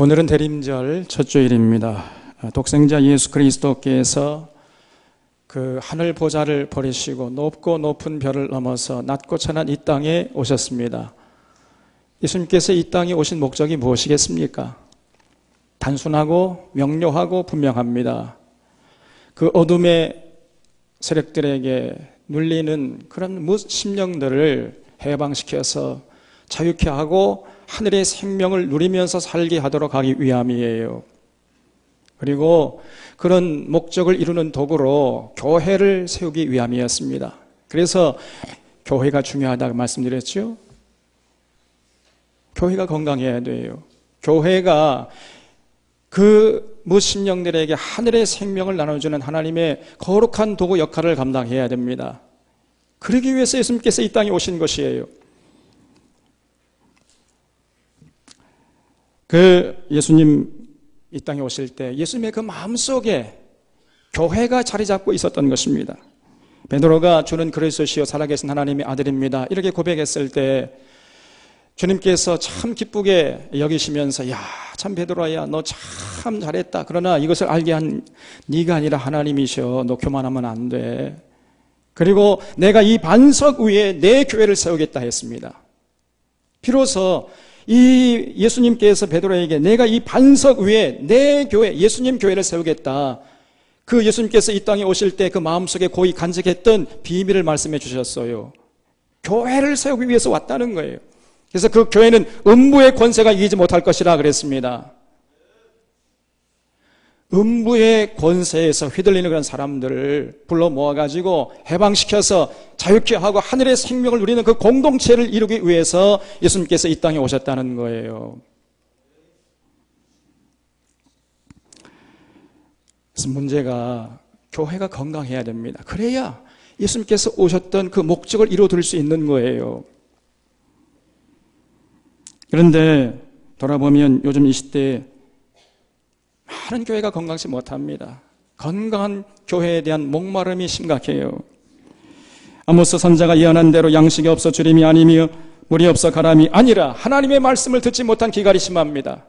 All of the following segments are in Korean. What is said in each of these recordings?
오늘은 대림절 첫 주일입니다. 독생자 예수 그리스도께서 그 하늘 보좌를 버리시고 높고 높은 별을 넘어서 낮고 천한 이 땅에 오셨습니다. 예수님께서 이 땅에 오신 목적이 무엇이겠습니까? 단순하고 명료하고 분명합니다. 그 어둠의 세력들에게 눌리는 그런 심령들을 해방시켜서 자유케 하고 하늘의 생명을 누리면서 살게 하도록 하기 위함이에요. 그리고 그런 목적을 이루는 도구로 교회를 세우기 위함이었습니다. 그래서 교회가 중요하다고 말씀드렸죠. 교회가 건강해야 돼요. 교회가 그 무심령들에게 하늘의 생명을 나눠주는 하나님의 거룩한 도구 역할을 감당해야 됩니다. 그러기 위해서 예수님께서 이 땅에 오신 것이에요. 그 예수님 이 땅에 오실 때 예수님의 그 마음속에 교회가 자리 잡고 있었던 것입니다. 베드로가 주는 그리스도시요 살아계신 하나님의 아들입니다 이렇게 고백했을 때 주님께서 참 기쁘게 여기시면서 야, 참 베드로야 너 참 잘했다. 그러나 이것을 알게 한 네가 아니라 하나님이셔. 너 교만하면 안 돼. 그리고 내가 이 반석 위에 내 교회를 세우겠다 했습니다. 비로소 이 예수님께서 베드로에게 내가 이 반석 위에 내 교회, 예수님 교회를 세우겠다. 그 예수님께서 이 땅에 오실 때 그 마음속에 고이 간직했던 비밀을 말씀해 주셨어요. 교회를 세우기 위해서 왔다는 거예요. 그래서 그 교회는 음부의 권세가 이기지 못할 것이라 그랬습니다. 음부의 권세에서 휘둘리는 그런 사람들을 불러 모아가지고 해방시켜서 자유케 하고 하늘의 생명을 누리는 그 공동체를 이루기 위해서 예수님께서 이 땅에 오셨다는 거예요. 그래서 문제가 교회가 건강해야 됩니다. 그래야 예수님께서 오셨던 그 목적을 이루어드릴 수 있는 거예요. 그런데 돌아보면 요즘 이 시대에 많은 교회가 건강치 못합니다. 건강한 교회에 대한 목마름이 심각해요. 아모스 선자가 예언한 대로 양식이 없어 주림이 아니며 물이 없어 가람이 아니라 하나님의 말씀을 듣지 못한 기갈이 심합니다.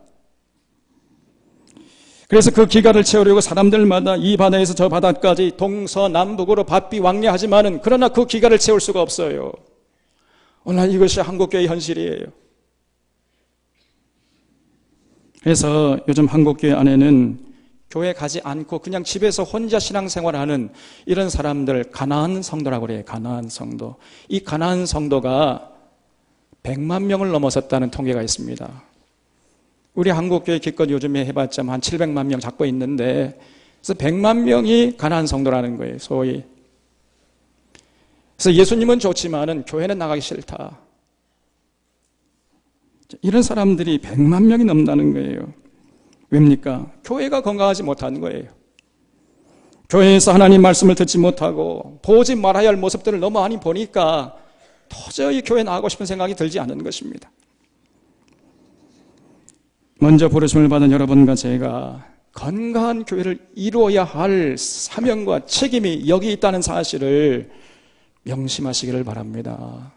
그래서 그 기갈을 채우려고 사람들마다 이 바다에서 저 바다까지 동서남북으로 바삐왕래하지만은 그러나 그 기갈을 채울 수가 없어요. 오늘 이것이 한국교회의 현실이에요. 그래서 요즘 한국교회 안에는 교회 가지 않고 그냥 집에서 혼자 신앙생활하는 이런 사람들 가나안 성도라고 그래요. 가나안 성도. 이 가나안 성도가 100만 명을 넘어섰다는 통계가 있습니다. 우리 한국교회 기껏 요즘에 해봤자 한 700만 명 잡고 있는데 그래서 100만 명이 가나안 성도라는 거예요. 소위. 그래서 예수님은 좋지만은 교회는 나가기 싫다. 이런 사람들이 100만 명이 넘는다는 거예요. 왜입니까? 교회가 건강하지 못한 거예요. 교회에서 하나님 말씀을 듣지 못하고 보지 말아야 할 모습들을 너무 많이 보니까 도저히 교회 나가고 싶은 생각이 들지 않는 것입니다. 먼저 부르심을 받은 여러분과 제가 건강한 교회를 이루어야 할 사명과 책임이 여기 있다는 사실을 명심하시기를 바랍니다.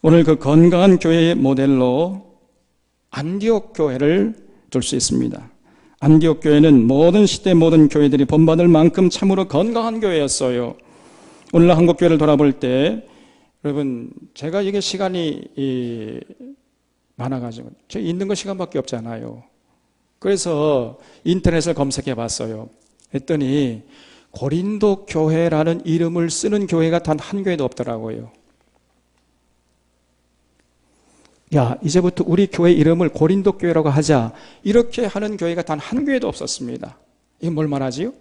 오늘 그 건강한 교회의 모델로 안디옥 교회를 둘 수 있습니다. 안디옥 교회는 모든 시대 모든 교회들이 본받을 만큼 참으로 건강한 교회였어요. 오늘날 한국 교회를 돌아볼 때 여러분 제가 이게 시간이 많아가지고 저 있는 거 시간밖에 없잖아요. 그래서 인터넷을 검색해 봤어요. 했더니 고린도 교회라는 이름을 쓰는 교회가 단 한 교회도 없더라고요. 야, 이제부터 우리 교회 이름을 고린도 교회라고 하자. 이렇게 하는 교회가 단 한 교회도 없었습니다. 이건 뭘 말하지요?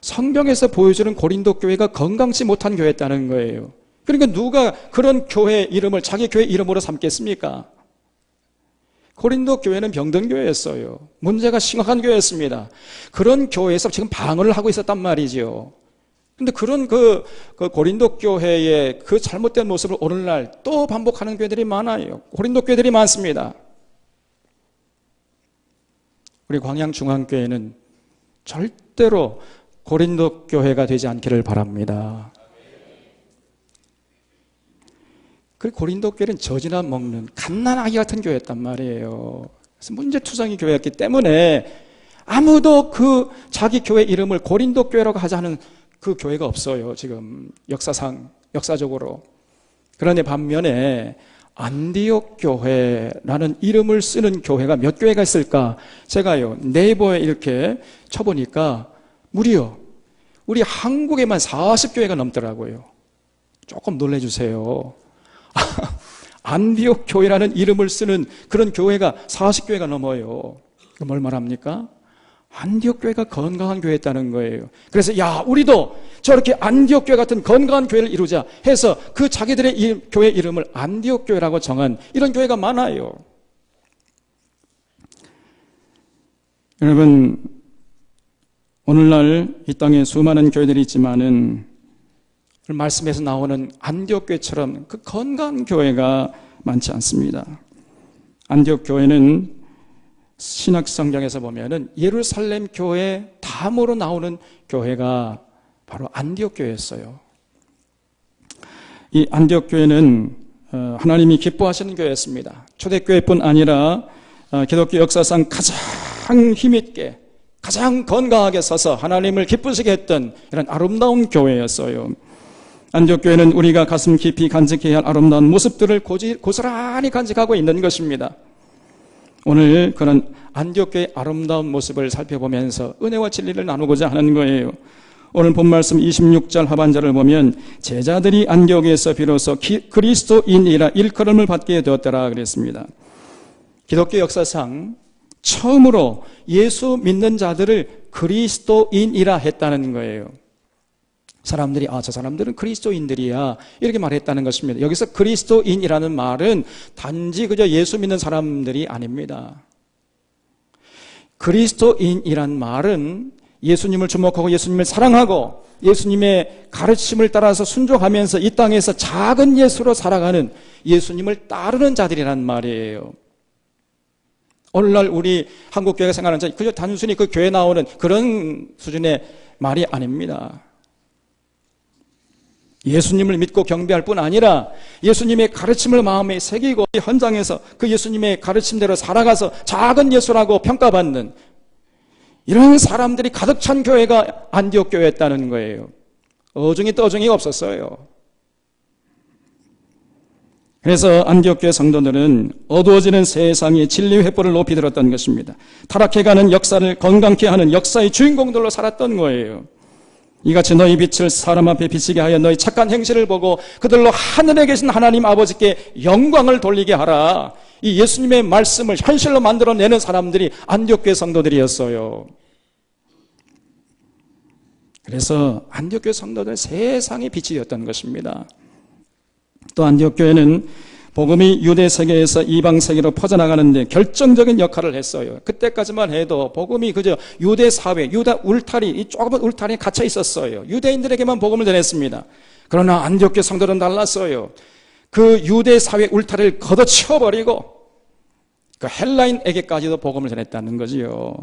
성경에서 보여주는 고린도 교회가 건강치 못한 교회였다는 거예요. 그러니까 누가 그런 교회 이름을 자기 교회 이름으로 삼겠습니까? 고린도 교회는 병든 교회였어요. 문제가 심각한 교회였습니다. 그런 교회에서 지금 방언을 하고 있었단 말이죠. 근데 그런 그 고린도 교회의 그 잘못된 모습을 오늘날 또 반복하는 교회들이 많아요. 고린도 교회들이 많습니다. 우리 광양중앙교회는 절대로 고린도 교회가 되지 않기를 바랍니다. 그리고 고린도 교회는 젖이나 먹는 갓난아기 같은 교회였단 말이에요. 그래서 문제투성이 교회였기 때문에 아무도 그 자기 교회 이름을 고린도 교회라고 하지 않은 그 교회가 없어요. 지금 역사적으로. 그런데 반면에 안디옥 교회라는 이름을 쓰는 교회가 몇 교회가 있을까? 제가요 네이버에 이렇게 쳐보니까 무려 우리 한국에만 40교회가 넘더라고요. 조금 놀라주세요. 안디옥 교회라는 이름을 쓰는 그런 교회가 40교회가 넘어요. 그럼 뭘 말합니까? 안디옥 교회가 건강한 교회였다는 거예요. 그래서 야, 우리도 저렇게 안디옥 교회 같은 건강한 교회를 이루자 해서 그 자기들의 교회 이름을 안디옥 교회라고 정한 이런 교회가 많아요. 여러분, 오늘날 이 땅에 수많은 교회들이 있지만은 말씀에서 나오는 안디옥 교회처럼 그 건강한 교회가 많지 않습니다. 안디옥 교회는 신약 성경에서 보면은 예루살렘 교회 다음으로 나오는 교회가 바로 안디옥 교회였어요. 이 안디옥 교회는 하나님이 기뻐하시는 교회였습니다. 초대교회뿐 아니라 기독교 역사상 가장 힘있게 가장 건강하게 서서 하나님을 기쁘시게 했던 이런 아름다운 교회였어요. 안디옥 교회는 우리가 가슴 깊이 간직해야 할 아름다운 모습들을 고스란히 간직하고 있는 것입니다. 오늘 그런 안디옥 교회의 아름다운 모습을 살펴보면서 은혜와 진리를 나누고자 하는 거예요. 오늘 본 말씀 26절 하반절을 보면 제자들이 안디옥에서 비로소 그리스도인이라 일컬음을 받게 되었더라 그랬습니다. 기독교 역사상 처음으로 예수 믿는 자들을 그리스도인이라 했다는 거예요. 사람들이 저 사람들은 그리스도인들이야 이렇게 말했다는 것입니다. 여기서 그리스도인이라는 말은 단지 그저 예수 믿는 사람들이 아닙니다. 그리스도인이란 말은 예수님을 주목하고 예수님을 사랑하고 예수님의 가르침을 따라서 순종하면서 이 땅에서 작은 예수로 살아가는 예수님을 따르는 자들이란 말이에요. 오늘날 우리 한국교회가 생각하는 자 그저 단순히 그 교회 나오는 그런 수준의 말이 아닙니다. 예수님을 믿고 경배할 뿐 아니라 예수님의 가르침을 마음에 새기고 현장에서 그 예수님의 가르침대로 살아가서 작은 예수라고 평가받는 이런 사람들이 가득 찬 교회가 안디옥 교회였다는 거예요. 어중이 떠중이가 없었어요. 그래서 안디옥 교회 성도들은 어두워지는 세상의 진리 횃불을 높이 들었던 것입니다. 타락해가는 역사를 건강케 하는 역사의 주인공들로 살았던 거예요. 이같이 너희 빛을 사람 앞에 비치게 하여 너희 착한 행실을 보고 그들로 하늘에 계신 하나님 아버지께 영광을 돌리게 하라. 이 예수님의 말씀을 현실로 만들어내는 사람들이 안디옥 교회 성도들이었어요. 그래서 안디옥 교회 성도들은 세상의 빛이 되었던 것입니다. 또 안디옥 교회는 복음이 유대 세계에서 이방 세계로 퍼져나가는데 결정적인 역할을 했어요. 그때까지만 해도 복음이 그저 유대 사회, 유다 울타리, 이 좁은 울타리에 갇혀 있었어요. 유대인들에게만 복음을 전했습니다. 그러나 안디옥 교회 성도들은 달랐어요. 그 유대 사회 울타리를 걷어치워버리고 그 헬라인에게까지도 복음을 전했다는 거지요.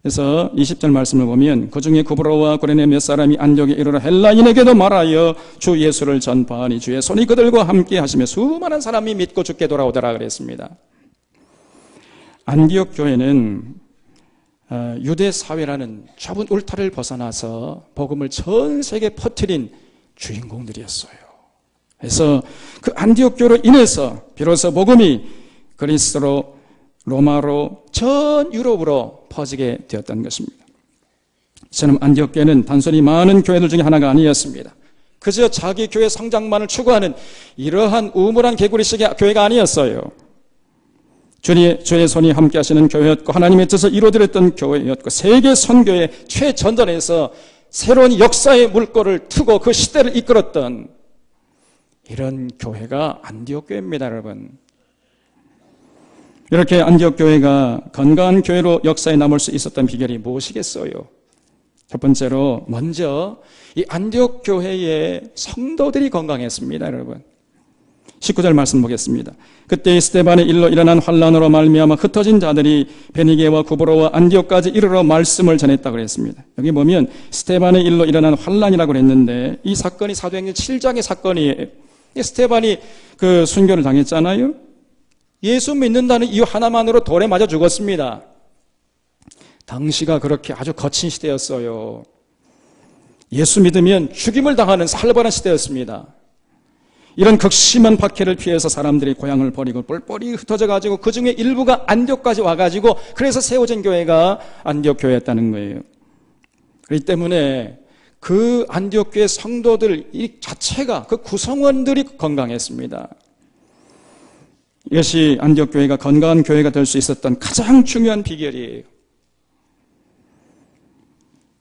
그래서 20절 말씀을 보면 그 중에 구브로와 구레네 몇 사람이 안디옥에 이르러 헬라인에게도 말하여 주 예수를 전파하니 주의 손이 그들과 함께 하시며 수많은 사람이 믿고 주께 돌아오더라 그랬습니다. 안디옥 교회는 유대 사회라는 좁은 울타리를 벗어나서 복음을 전 세계에 퍼뜨린 주인공들이었어요. 그래서 그 안디옥 교회로 인해서 비로소 복음이 그리스로 로마로 전 유럽으로 퍼지게 되었던 것입니다. 저는 안디옥 교회는 단순히 많은 교회들 중에 하나가 아니었습니다. 그저 자기 교회 성장만을 추구하는 이러한 우물한 개구리식의 교회가 아니었어요. 주의 손이 함께 하시는 교회였고 하나님의 뜻을 이루어드렸던 교회였고 세계 선교의 최전선에서 새로운 역사의 물꼬를 트고 그 시대를 이끌었던 이런 교회가 안디옥 교회입니다, 여러분. 이렇게 안디옥 교회가 건강한 교회로 역사에 남을 수 있었던 비결이 무엇이겠어요? 첫 번째로 먼저 이 안디옥 교회의 성도들이 건강했습니다, 여러분. 19절 말씀 보겠습니다. 그때 스데반의 일로 일어난 환란으로 말미암아 흩어진 자들이 베니게와 구브로와 안디옥까지 이르러 말씀을 전했다고 그랬습니다. 여기 보면 스데반의 일로 일어난 환란이라고 그랬는데 이 사건이 사도행전 7장의 사건이에요. 스테반이 그 순교를 당했잖아요. 예수 믿는다는 이유 하나만으로 돌에 맞아 죽었습니다. 당시가 그렇게 아주 거친 시대였어요. 예수 믿으면 죽임을 당하는 살벌한 시대였습니다. 이런 극심한 박해를 피해서 사람들이 고향을 버리고 뻘뻘이 흩어져 가지고 그 중에 일부가 안디옥까지 와가지고 그래서 세워진 교회가 안디옥 교회였다는 거예요. 그렇기 때문에 그 안디옥 교회 성도들 이 자체가 그 구성원들이 건강했습니다. 이것이 안디옥 교회가 건강한 교회가 될 수 있었던 가장 중요한 비결이에요.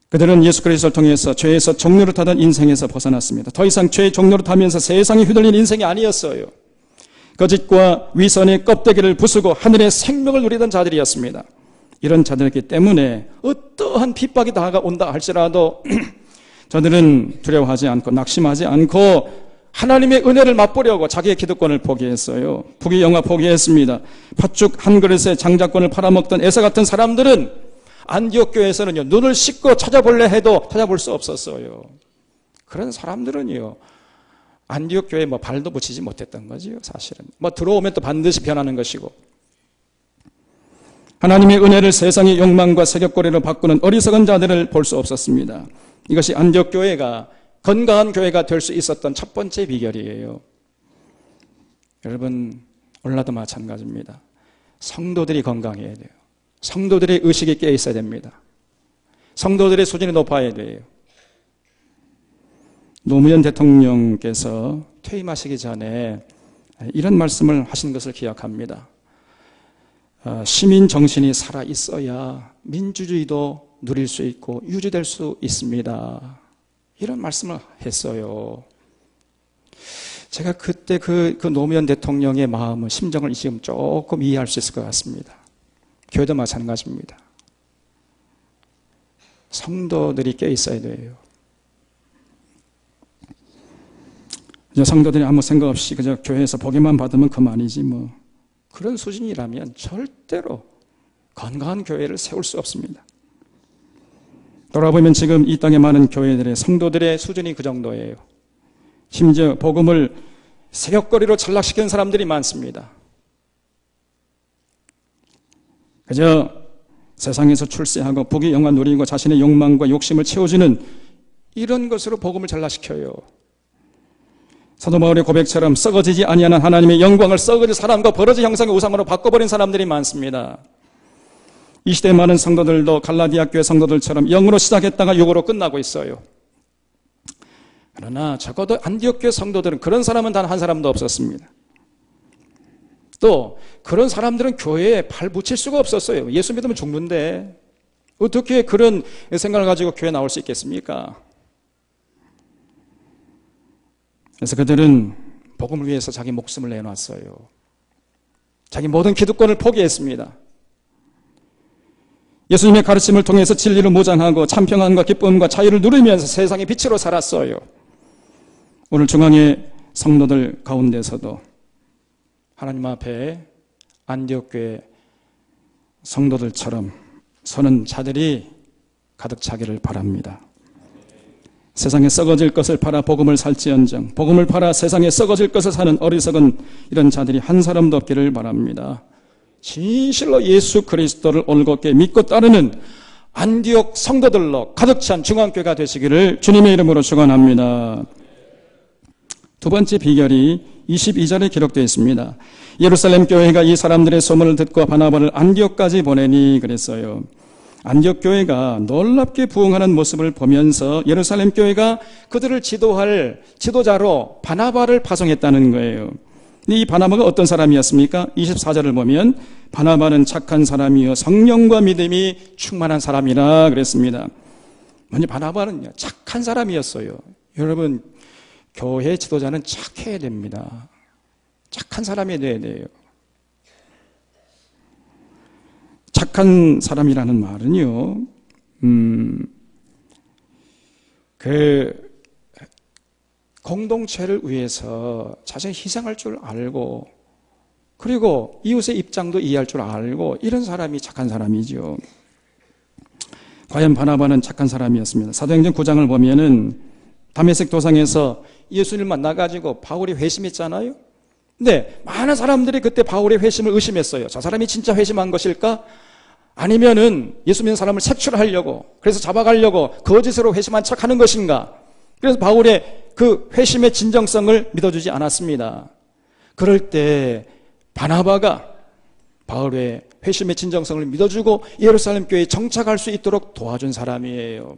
그들은 예수 그리스도를 통해서 죄에서 종로를 타던 인생에서 벗어났습니다. 더 이상 죄의 종로를 타면서 세상에 휘둘린 인생이 아니었어요. 거짓과 위선의 껍데기를 부수고 하늘의 생명을 누리던 자들이었습니다. 이런 자들이기 때문에 어떠한 핍박이 다가온다 할지라도 저들은 두려워하지 않고 낙심하지 않고 하나님의 은혜를 맛보려고 자기의 기득권을 포기했어요. 부귀영화 포기했습니다. 팥죽 한 그릇에 장자권을 팔아먹던 에서 같은 사람들은 안디옥 교회에서는요, 눈을 씻고 찾아볼래 해도 찾아볼 수 없었어요. 그런 사람들은요, 안디옥 교회에 발도 붙이지 못했던 거지요, 사실은. 들어오면 또 반드시 변하는 것이고. 하나님의 은혜를 세상의 욕망과 세격거리로 바꾸는 어리석은 자들을 볼 수 없었습니다. 이것이 안디옥 교회가 건강한 교회가 될 수 있었던 첫 번째 비결이에요. 여러분, 오늘날도 마찬가지입니다. 성도들이 건강해야 돼요. 성도들의 의식이 깨어 있어야 됩니다. 성도들의 수준이 높아야 돼요. 노무현 대통령께서 퇴임하시기 전에 이런 말씀을 하신 것을 기억합니다. 시민 정신이 살아 있어야 민주주의도 누릴 수 있고 유지될 수 있습니다. 이런 말씀을 했어요. 제가 그때 그 노무현 대통령의 마음은, 심정을 지금 조금 이해할 수 있을 것 같습니다. 교회도 마찬가지입니다. 성도들이 깨어 있어야 돼요. 이제 성도들이 아무 생각 없이 그저 교회에서 보기만 받으면 그만이지 그런 수준이라면 절대로 건강한 교회를 세울 수 없습니다. 돌아보면 지금 이 땅에 많은 교회들의 성도들의 수준이 그 정도예요. 심지어 복음을 세격거리로 전락시키는 사람들이 많습니다. 그저 세상에서 출세하고 부귀영화 누리고 자신의 욕망과 욕심을 채워주는 이런 것으로 복음을 전락시켜요. 사도 바울의 고백처럼 썩어지지 아니하는 하나님의 영광을 썩어진 사람과 버러지 형상의 우상으로 바꿔버린 사람들이 많습니다. 이 시대의 많은 성도들도 갈라디아 교회 성도들처럼 영으로 시작했다가 육으로 끝나고 있어요. 그러나 적어도 안디옥 교회 성도들은 그런 사람은 단 한 사람도 없었습니다. 또 그런 사람들은 교회에 발 붙일 수가 없었어요. 예수 믿으면 죽는데 어떻게 그런 생각을 가지고 교회에 나올 수 있겠습니까? 그래서 그들은 복음을 위해서 자기 목숨을 내놨어요. 자기 모든 기득권을 포기했습니다. 예수님의 가르침을 통해서 진리를 무장하고 참 평안과 기쁨과 자유를 누리면서 세상의 빛으로 살았어요. 오늘 중앙의 성도들 가운데서도 하나님 앞에 안디옥 교회 성도들처럼 서는 자들이 가득 차기를 바랍니다. 세상에 썩어질 것을 팔아 복음을 살지언정 복음을 팔아 세상에 썩어질 것을 사는 어리석은 이런 자들이 한 사람도 없기를 바랍니다. 진실로 예수 그리스도를 올곧게 믿고 따르는 안디옥 성도들로 가득 찬 중앙교회가 되시기를 주님의 이름으로 축원합니다. 두 번째 비결이 22절에 기록되어 있습니다. 예루살렘 교회가 이 사람들의 소문을 듣고 바나바를 안디옥까지 보내니 그랬어요. 안디옥 교회가 놀랍게 부흥하는 모습을 보면서 예루살렘 교회가 그들을 지도할 지도자로 바나바를 파송했다는 거예요. 이 바나바가 어떤 사람이었습니까? 24절을 보면 바나바는 착한 사람이요 성령과 믿음이 충만한 사람이라 그랬습니다. 먼저 바나바는 착한 사람이었어요. 여러분, 교회 지도자는 착해야 됩니다. 착한 사람이 돼야 돼요. 착한 사람이라는 말은요, 공동체를 위해서 자신이 희생할 줄 알고, 그리고 이웃의 입장도 이해할 줄 알고, 이런 사람이 착한 사람이죠. 과연 바나바는 착한 사람이었습니다. 사도행전 9장을 보면은 다메섹 도상에서 예수님을 만나가지고 바울이 회심했잖아요. 근데 많은 사람들이 그때 바울의 회심을 의심했어요. 저 사람이 진짜 회심한 것일까? 아니면은 예수 믿는 사람을 색출하려고, 그래서 잡아가려고 거짓으로 회심한 척하는 것인가? 그래서 바울의 그 회심의 진정성을 믿어주지 않았습니다. 그럴 때 바나바가 바울의 회심의 진정성을 믿어주고 예루살렘 교회에 정착할 수 있도록 도와준 사람이에요.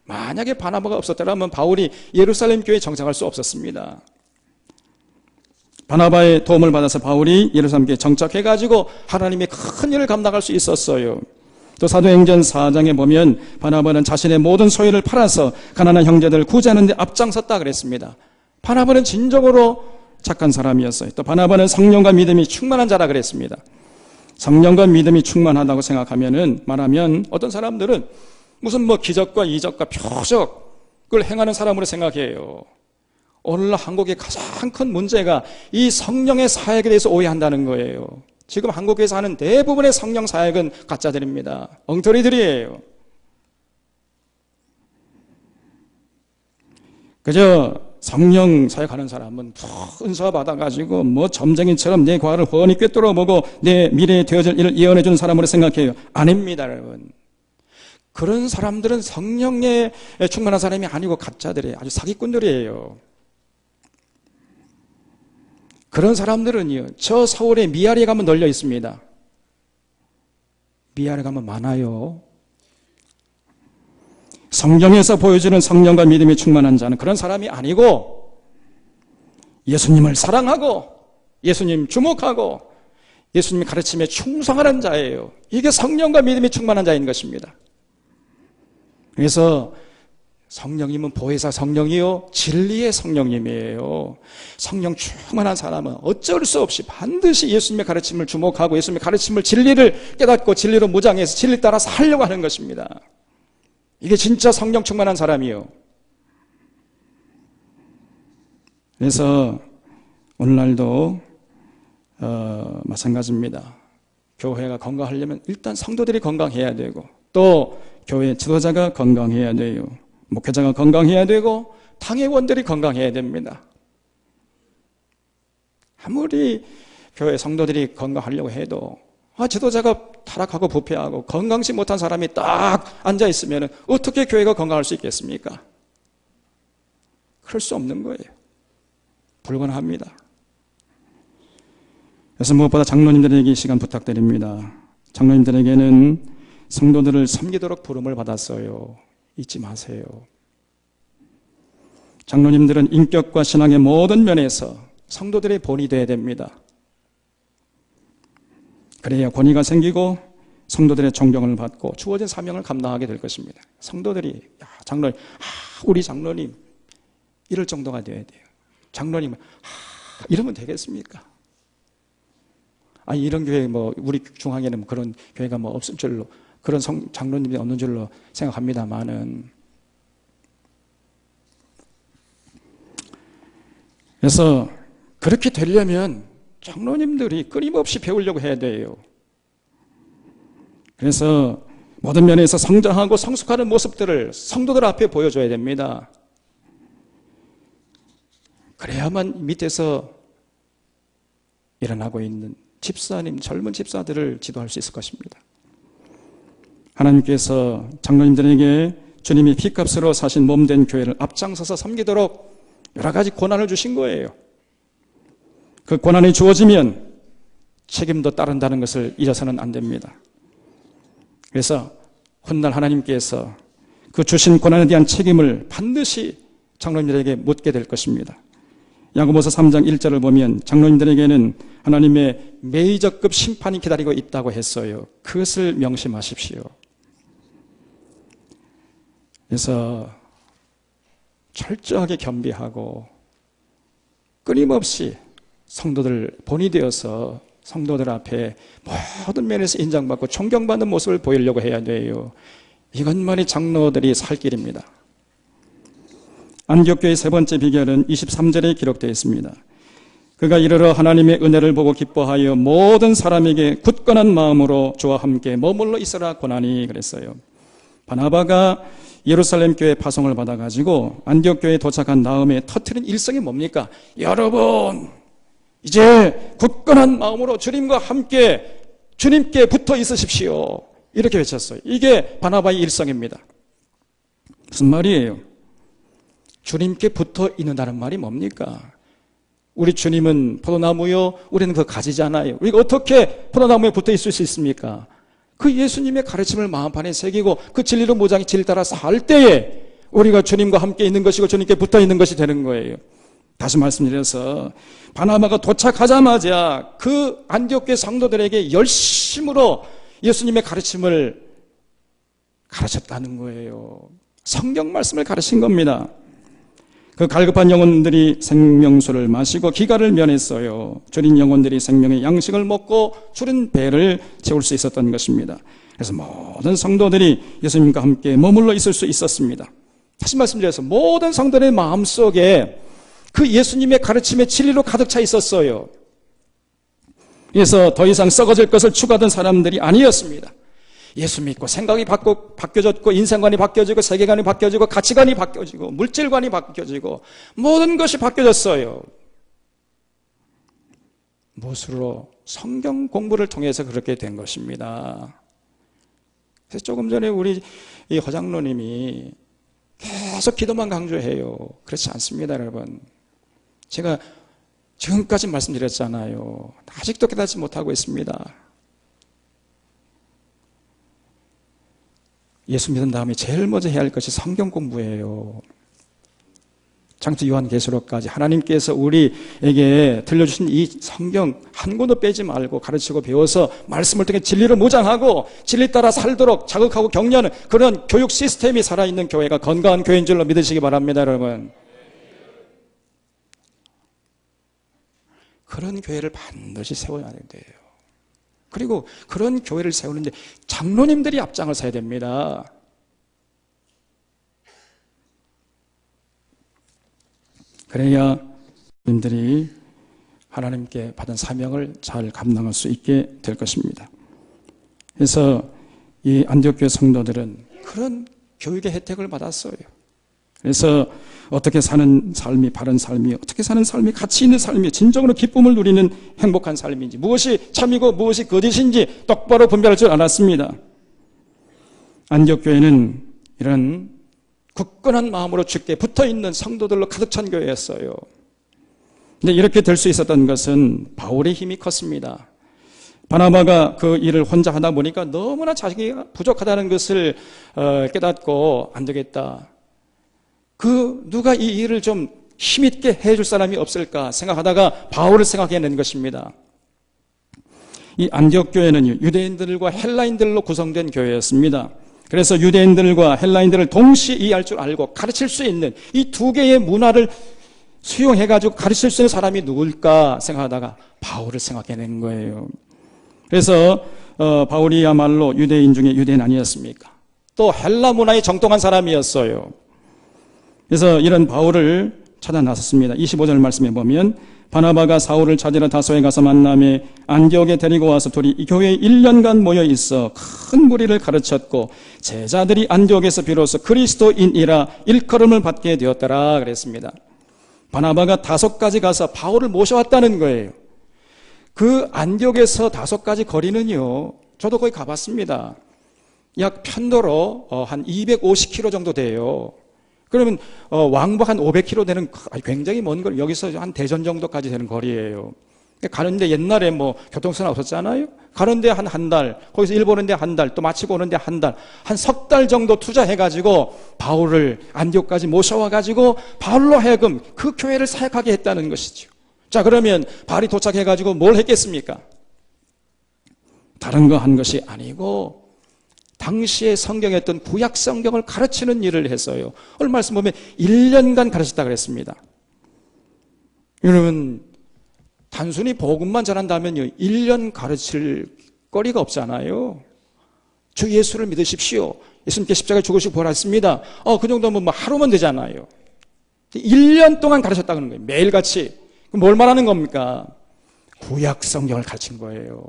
만약에 바나바가 없었더라면 바울이 예루살렘 교회에 정착할 수 없었습니다. 바나바의 도움을 받아서 바울이 예루살렘 교회에 정착해가지고 하나님의 큰 일을 감당할 수 있었어요. 또 사도행전 4장에 보면 바나바는 자신의 모든 소유를 팔아서 가난한 형제들을 구제하는 데 앞장섰다 그랬습니다. 바나바는 진정으로 착한 사람이었어요. 또 바나바는 성령과 믿음이 충만한 자라 그랬습니다. 성령과 믿음이 충만하다고 생각하면은, 말하면 어떤 사람들은 무슨 기적과 이적과 표적을 행하는 사람으로 생각해요. 오늘날 한국의 가장 큰 문제가 이 성령의 사역에 대해서 오해한다는 거예요. 지금 한국에서 하는 대부분의 성령 사역은 가짜들입니다. 엉터리들이에요. 그저 성령 사역하는 사람은 은사 받아가지고 점쟁이처럼 내 과를 훤히 꿰뚫어 보고 내 미래에 되어질 일을 예언해 주는 사람으로 생각해요. 아닙니다, 여러분. 그런 사람들은 성령에 충만한 사람이 아니고 가짜들이에요. 아주 사기꾼들이에요. 그런 사람들은요, 저 서울에 미아리에 가면 널려 있습니다. 미아리에 가면 많아요. 성경에서 보여주는 성령과 믿음이 충만한 자는 그런 사람이 아니고 예수님을 사랑하고 예수님 주목하고 예수님의 가르침에 충성하는 자예요. 이게 성령과 믿음이 충만한 자인 것입니다. 그래서 성령님은 보혜사 성령이요, 진리의 성령님이에요. 성령 충만한 사람은 어쩔 수 없이 반드시 예수님의 가르침을 주목하고 예수님의 가르침을, 진리를 깨닫고 진리로 무장해서 진리 따라 살려고 하는 것입니다. 이게 진짜 성령 충만한 사람이요. 그래서 오늘날도 마찬가지입니다. 교회가 건강하려면 일단 성도들이 건강해야 되고, 또 교회 지도자가 건강해야 돼요. 목회자가 건강해야 되고 당회원들이 건강해야 됩니다. 아무리 교회 성도들이 건강하려고 해도 지도자가 타락하고 부패하고 건강치 못한 사람이 딱 앉아있으면 어떻게 교회가 건강할 수 있겠습니까? 그럴 수 없는 거예요. 불가능합니다. 그래서 무엇보다 장로님들에게 이 시간 부탁드립니다. 장로님들에게는 성도들을 섬기도록 부름을 받았어요. 잊지 마세요. 장로님들은 인격과 신앙의 모든 면에서 성도들의 본이 되어야 됩니다. 그래야 권위가 생기고 성도들의 존경을 받고 주어진 사명을 감당하게 될 것입니다. 성도들이 장로님, 우리 장로님 이럴 정도가 되어야 돼요. 장로님은 이러면 되겠습니까? 이런 교회 우리 중앙에는 그런 교회가 없을 줄로, 그런 장로님이 없는 줄로 생각합니다만은, 그래서 그렇게 되려면 장로님들이 끊임없이 배우려고 해야 돼요. 그래서 모든 면에서 성장하고 성숙하는 모습들을 성도들 앞에 보여줘야 됩니다. 그래야만 밑에서 일어나고 있는 집사님, 젊은 집사들을 지도할 수 있을 것입니다. 하나님께서 장로님들에게 주님이 피값으로 사신 몸된 교회를 앞장서서 섬기도록 여러 가지 고난을 주신 거예요. 그 고난이 주어지면 책임도 따른다는 것을 잊어서는 안 됩니다. 그래서 훗날 하나님께서 그 주신 고난에 대한 책임을 반드시 장로님들에게 묻게 될 것입니다. 야고보서 3장 1절을 보면 장로님들에게는 하나님의 메이저급 심판이 기다리고 있다고 했어요. 그것을 명심하십시오. 그래서 철저하게 겸비하고 끊임없이 성도들 본이 되어서 성도들 앞에 모든 면에서 인정받고 존경받는 모습을 보이려고 해야 돼요. 이것만이 장로들이 살 길입니다. 안디옥교의 세 번째 비결은 23절에 기록되어 있습니다. 그가 이르러 하나님의 은혜를 보고 기뻐하여 모든 사람에게 굳건한 마음으로 주와 함께 머물러 있으라 권하니 그랬어요. 바나바가 예루살렘 교회 파송을 받아가지고 안디옥 교회에 도착한 다음에 터뜨린 일성이 뭡니까? 여러분, 이제 굳건한 마음으로 주님과 함께 주님께 붙어 있으십시오. 이렇게 외쳤어요. 이게 바나바의 일성입니다. 무슨 말이에요? 주님께 붙어 있는다는 말이 뭡니까? 우리 주님은 포도나무요, 우리는 그 가지잖아요. 우리가 어떻게 포도나무에 붙어 있을 수 있습니까? 그 예수님의 가르침을 마음판에 새기고 그 진리로 무장히 질 따라 살 때에 우리가 주님과 함께 있는 것이고 주님께 붙어 있는 것이 되는 거예요. 다시 말씀드려서 바나바가 도착하자마자 그 안디옥 교회 성도들에게 열심으로 예수님의 가르침을 가르쳤다는 거예요. 성경 말씀을 가르친 겁니다. 그 갈급한 영혼들이 생명수를 마시고 기가를 면했어요. 줄인 영혼들이 생명의 양식을 먹고 줄인 배를 채울 수 있었던 것입니다. 그래서 모든 성도들이 예수님과 함께 머물러 있을 수 있었습니다. 다시 말씀드려서 모든 성도들의 마음속에 그 예수님의 가르침의 진리로 가득 차 있었어요. 그래서 더 이상 썩어질 것을 추구하던 사람들이 아니었습니다. 예수 믿고 생각이 바뀌어졌고 인생관이 바뀌어지고 세계관이 바뀌어지고 가치관이 바뀌어지고 물질관이 바뀌어지고 모든 것이 바뀌어졌어요. 무엇으로? 성경 공부를 통해서 그렇게 된 것입니다. 그래서 조금 전에 우리 이 허장로님이 계속 기도만 강조해요. 그렇지 않습니다, 여러분. 제가 지금까지 말씀드렸잖아요. 아직도 깨닫지 못하고 있습니다. 예수 믿은 다음에 제일 먼저 해야 할 것이 성경 공부예요. 창조 요한계시록까지 하나님께서 우리에게 들려주신 이 성경 한 권도 빼지 말고 가르치고 배워서 말씀을 통해 진리를 무장하고 진리 따라 살도록 자극하고 격려하는 그런 교육 시스템이 살아있는 교회가 건강한 교회인 줄로 믿으시기 바랍니다, 여러분. 그런 교회를 반드시 세워야 돼요. 그리고 그런 교회를 세우는데 장로님들이 앞장을 서야 됩니다. 그래야 님들이 하나님께 받은 사명을 잘 감당할 수 있게 될 것입니다. 그래서 이 안디옥 교회 성도들은 그런 교육의 혜택을 받았어요. 그래서 어떻게 사는 삶이 바른 삶이, 어떻게 사는 삶이 가치 있는 삶이, 진정으로 기쁨을 누리는 행복한 삶인지, 무엇이 참이고 무엇이 거짓인지 똑바로 분별할 줄 알았습니다. 안디옥 교회는 이런 굳건한 마음으로 주께 붙어있는 성도들로 가득 찬 교회였어요. 근데 이렇게 될 수 있었던 것은 바울의 힘이 컸습니다. 바나바가 그 일을 혼자 하다 보니까 너무나 자식이 부족하다는 것을 깨닫고 안 되겠다. 누가 이 일을 좀 힘있게 해줄 사람이 없을까 생각하다가 바울을 생각해낸 것입니다. 이 안디옥 교회는 유대인들과 헬라인들로 구성된 교회였습니다. 그래서 유대인들과 헬라인들을 동시에 이해할 줄 알고 가르칠 수 있는 이 두 개의 문화를 수용해가지고 가르칠 수 있는 사람이 누굴까 생각하다가 바울을 생각해낸 거예요. 그래서 바울이야말로 유대인 중에 유대인 아니었습니까? 또 헬라 문화에 정통한 사람이었어요. 그래서 이런 바울을 찾아 나섰습니다. 25절 말씀에 보면 바나바가 사울을 찾으러 다소에 가서 만남에 안디옥에 데리고 와서 둘이 이 교회에 1년간 모여 있어 큰 무리를 가르쳤고 제자들이 안디옥에서 비로소 그리스도인이라 일컬음을 받게 되었더라 그랬습니다. 바나바가 다소까지 가서 바울을 모셔왔다는 거예요. 그 안디옥에서 다소까지 거리는요, 저도 거기 가봤습니다. 약 편도로 한 250km 정도 돼요. 그러면 왕복 한 500km 되는 굉장히 먼 거리, 여기서 한 대전 정도까지 되는 거리예요. 가는데 옛날에 뭐 교통수단 없었잖아요. 가는데 한 달, 거기서 일 보는데 한 달, 또 마치고 오는데 한 달, 한 석 달 정도 투자해가지고 바울을 안디옥까지 모셔와가지고 바울로 하여금 그 교회를 사역하게 했다는 것이죠. 자, 그러면 바울이 도착해가지고 뭘 했겠습니까? 다른 거 한 것이 아니고 당시에 성경에 있던 구약 성경을 가르치는 일을 했어요. 오늘 말씀 보면 1년간 가르쳤다 그랬습니다. 여러분, 단순히 복음만 전한다면요 1년 가르칠 거리가 없잖아요. 주 예수를 믿으십시오. 예수님께 십자가에 죽으시고 부활하셨습니다. 그 정도면 뭐 하루면 되잖아요. 1년 동안 가르쳤다는 거예요. 매일같이. 그럼 뭘 말하는 겁니까? 구약 성경을 가르친 거예요.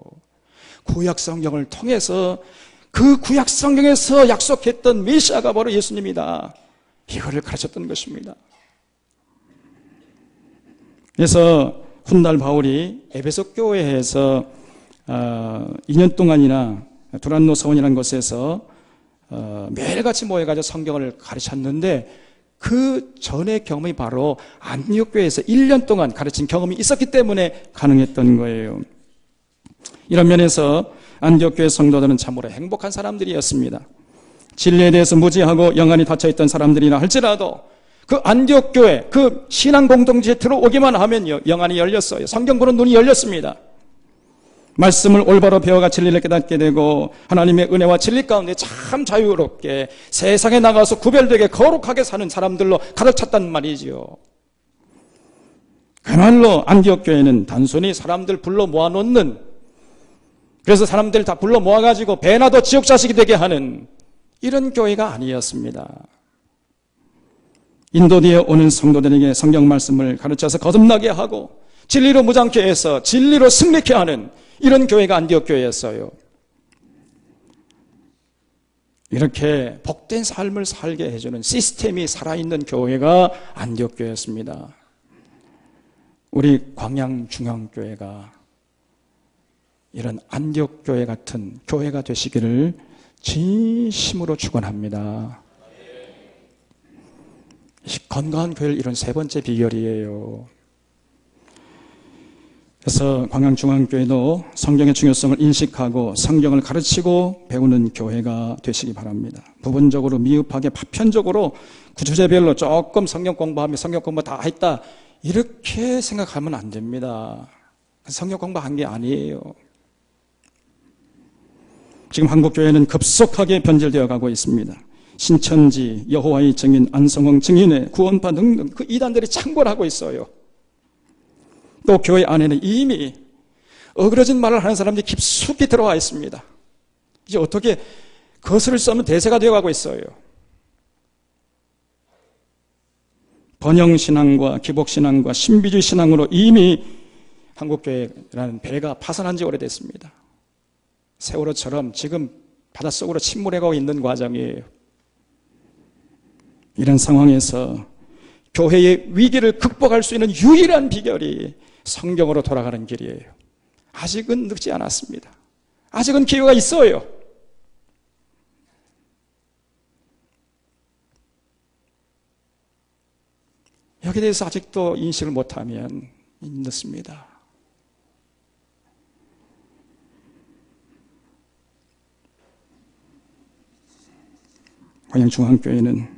구약 성경을 통해서 그 구약 성경에서 약속했던 메시아가 바로 예수님이다. 이거를 가르쳤던 것입니다. 그래서 훗날 바울이 에베소 교회에서 2년 동안이나 두란노 서원이라는 곳에서 매일같이 모여가지고 성경을 가르쳤는데 그 전의 경험이 바로 안디옥 교회에서 1년 동안 가르친 경험이 있었기 때문에 가능했던 거예요. 이런 면에서 안디옥 교회 성도들은 참으로 행복한 사람들이었습니다. 진리에 대해서 무지하고 영안이 닫혀있던 사람들이라 할지라도 그 안디옥 교회, 그 신앙 공동체에 들어오기만 하면요, 영안이 열렸어요. 성경 보는 눈이 열렸습니다. 말씀을 올바로 배워가 진리를 깨닫게 되고 하나님의 은혜와 진리 가운데 참 자유롭게 세상에 나가서 구별되게 거룩하게 사는 사람들로 가득 찼단 말이지요. 그야말로 안디옥 교회는 단순히 사람들 불러 모아놓는, 그래서 사람들 다 불러 모아가지고 배나도 지옥 자식이 되게 하는 이런 교회가 아니었습니다. 인도디에 오는 성도들에게 성경 말씀을 가르쳐서 거듭나게 하고 진리로 무장케 해서 진리로 승리케 하는 이런 교회가 안디옥 교회였어요. 이렇게 복된 삶을 살게 해주는 시스템이 살아있는 교회가 안디옥 교회였습니다. 우리 광양중앙교회가 이런 안디옥 교회 같은 교회가 되시기를 진심으로 축원합니다. 건강한 교회를 이룬 세 번째 비결이에요. 그래서 광양중앙교회도 성경의 중요성을 인식하고 성경을 가르치고 배우는 교회가 되시기 바랍니다. 부분적으로 미흡하게 파편적으로 구주제별로 조금 성경 공부하면 성경 공부 다 했다 이렇게 생각하면 안 됩니다. 성경 공부한 게 아니에요. 지금 한국교회는 급속하게 변질되어 가고 있습니다. 신천지, 여호와의 증인, 안성홍 증인회, 구원파 등등 그 이단들이 창궐하고 있어요. 또 교회 안에는 이미 어그러진 말을 하는 사람들이 깊숙이 들어와 있습니다. 이제 어떻게 거슬을 써면 대세가 되어가고 있어요. 번영신앙과 기복신앙과 신비주의 신앙으로 이미 한국교회라는 배가 파산한 지 오래됐습니다. 세월호처럼 지금 바닷속으로 침몰해가고 있는 과정이에요. 이런 상황에서 교회의 위기를 극복할 수 있는 유일한 비결이 성경으로 돌아가는 길이에요. 아직은 늦지 않았습니다. 아직은 기회가 있어요. 여기에 대해서 아직도 인식을 못하면 늦습니다. 광양중앙교회는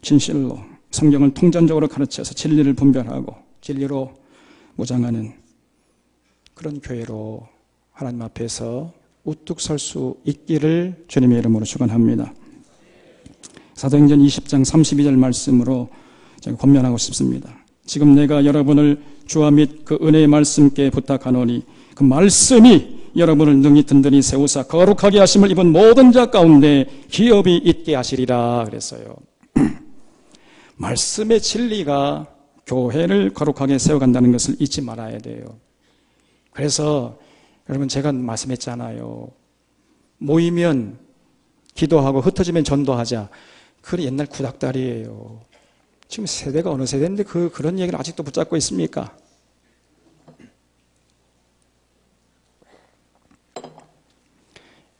진실로 성경을 통전적으로 가르쳐서 진리를 분별하고 진리로 무장하는 그런 교회로 하나님 앞에서 우뚝 설 수 있기를 주님의 이름으로 축원합니다. 사도행전 20장 32절 말씀으로 제가 권면하고 싶습니다. 지금 내가 여러분을 주와 및 그 은혜의 말씀께 부탁하노니 그 말씀이 여러분을 능히 든든히 세우사 거룩하게 하심을 입은 모든 자 가운데 기업이 있게 하시리라 그랬어요. 말씀의 진리가 교회를 거룩하게 세워간다는 것을 잊지 말아야 돼요. 그래서 여러분 제가 말씀했잖아요. 모이면 기도하고 흩어지면 전도하자. 그건 옛날 구닥다리예요. 지금 세대가 어느 세대인데 그런 얘기를 아직도 붙잡고 있습니까?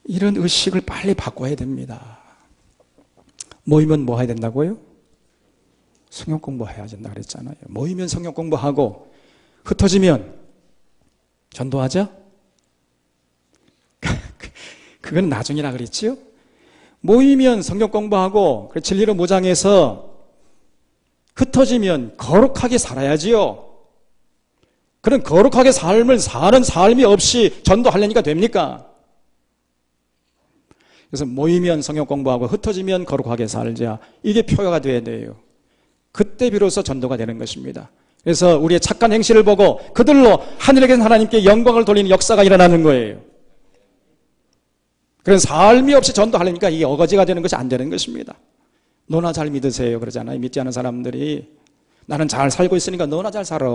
이런 의식을 빨리 바꿔야 됩니다. 모이면 뭐 해야 된다고요? 성경 공부해야 된다 그랬잖아요. 모이면 성경 공부하고 흩어지면 전도하자? 그건 나중이라 그랬지요? 모이면 성경 공부하고 진리로 무장해서 흩어지면 거룩하게 살아야지요. 그런 거룩하게 삶을 사는 삶이 없이 전도하려니까 됩니까? 그래서 모이면 성경 공부하고 흩어지면 거룩하게 살자. 이게 표가 돼야 돼요. 그때 비로소 전도가 되는 것입니다. 그래서 우리의 착한 행실을 보고 그들로 하늘에 계신 하나님께 영광을 돌리는 역사가 일어나는 거예요. 그런 삶이 없이 전도하려니까 이게 어거지가 되는 것이 안 되는 것입니다. 너나 잘 믿으세요 그러잖아요. 믿지 않은 사람들이 나는 잘 살고 있으니까 너나 잘 살아.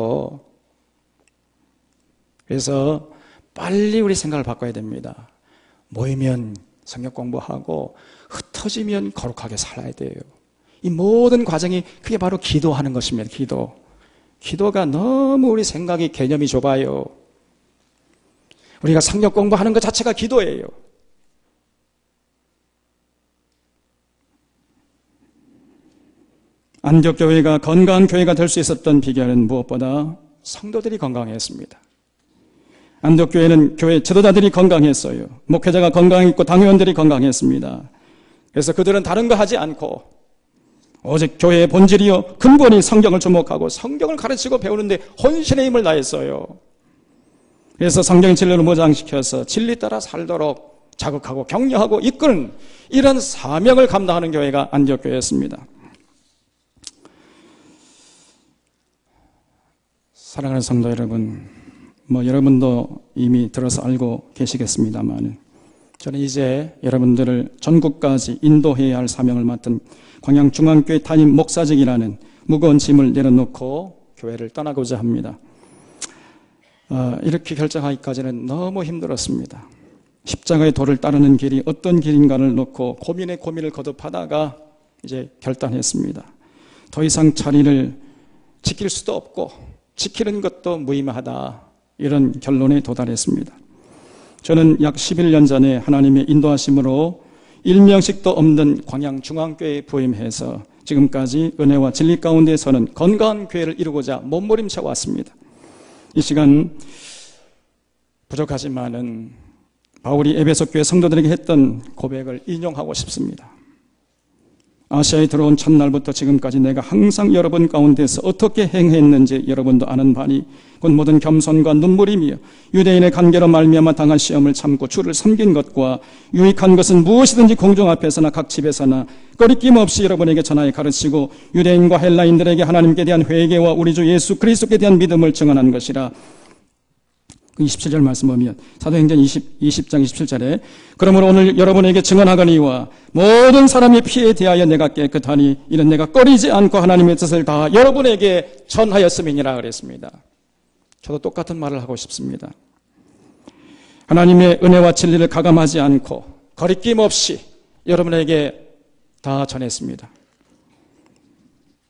그래서 빨리 우리 생각을 바꿔야 됩니다. 모이면 성경 공부하고 흩어지면 거룩하게 살아야 돼요. 이 모든 과정이 그게 바로 기도하는 것입니다. 기도가 너무 우리 생각이 개념이 좁아요. 우리가 성경 공부하는 것 자체가 기도예요. 안디옥 교회가 건강한 교회가 될 수 있었던 비결은 무엇보다 성도들이 건강했습니다. 안디옥 교회는 교회 지도자들이 건강했어요. 목회자가 건강했고 당회원들이 건강했습니다. 그래서 그들은 다른 거 하지 않고 오직 교회의 본질이요 근본이 성경을 주목하고 성경을 가르치고 배우는데 혼신의 힘을 다했어요. 그래서 성경 진리를 모장시켜서 진리 따라 살도록 자극하고 격려하고 이끄는 이런 사명을 감당하는 교회가 안디옥 교회였습니다. 사랑하는 성도 여러분, 여러분도 이미 들어서 알고 계시겠습니다만 저는 이제 여러분들을 전국까지 인도해야 할 사명을 맡은 광양중앙교회 담임 목사직이라는 무거운 짐을 내려놓고 교회를 떠나고자 합니다. 이렇게 결정하기까지는 너무 힘들었습니다. 십자가의 도를 따르는 길이 어떤 길인가를 놓고 고민에 고민을 거듭하다가 이제 결단했습니다. 더 이상 자리를 지킬 수도 없고 지키는 것도 무의미하다, 이런 결론에 도달했습니다. 저는 약 11년 전에 하나님의 인도하심으로 일명식도 없는 광양중앙교회에 부임해서 지금까지 은혜와 진리 가운데 서는 건강한 교회를 이루고자 몸부림쳐 왔습니다. 이 시간 부족하지만은 바울이 에베소 교회 성도들에게 했던 고백을 인용하고 싶습니다. 아시아에 들어온 첫날부터 지금까지 내가 항상 여러분 가운데서 어떻게 행했는지 여러분도 아는 바니 곧 모든 겸손과 눈물이며 유대인의 관계로 말미암아 당한 시험을 참고 주를 섬긴 것과 유익한 것은 무엇이든지 공중 앞에서나 각 집에서나 꺼리낌 없이 여러분에게 전하여 가르치고 유대인과 헬라인들에게 하나님께 대한 회개와 우리 주 예수 그리스도께 대한 믿음을 증언한 것이라. 27절 말씀 보면 사도행전 20장 27절에 그러므로 오늘 여러분에게 증언하거니와 모든 사람의 피에 대하여 내가 깨끗하니 이는 내가 꺼리지 않고 하나님의 뜻을 다 여러분에게 전하였음이니라 그랬습니다. 저도 똑같은 말을 하고 싶습니다. 하나님의 은혜와 진리를 가감하지 않고 거리낌 없이 여러분에게 다 전했습니다.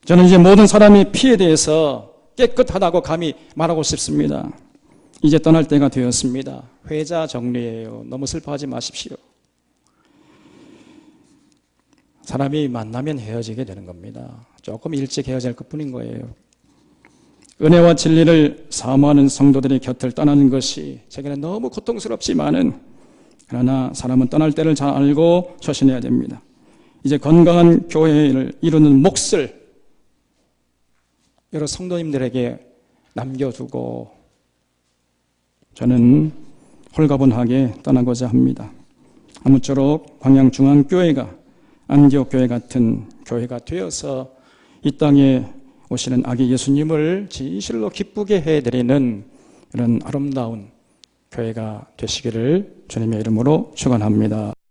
저는 이제 모든 사람의 피에 대해서 깨끗하다고 감히 말하고 싶습니다. 이제 떠날 때가 되었습니다. 회자 정리예요. 너무 슬퍼하지 마십시오. 사람이 만나면 헤어지게 되는 겁니다. 조금 일찍 헤어질 것뿐인 거예요. 은혜와 진리를 사모하는 성도들의 곁을 떠나는 것이 제게는 너무 고통스럽지만은 그러나 사람은 떠날 때를 잘 알고 처신해야 됩니다. 이제 건강한 교회를 이루는 몫을 여러 성도님들에게 남겨두고 저는 홀가분하게 떠나고자 합니다. 아무쪼록 광양중앙교회가 안디옥 교회 같은 교회가 되어서 이 땅에 오시는 아기 예수님을 진실로 기쁘게 해드리는 이런 아름다운 교회가 되시기를 주님의 이름으로 축원합니다.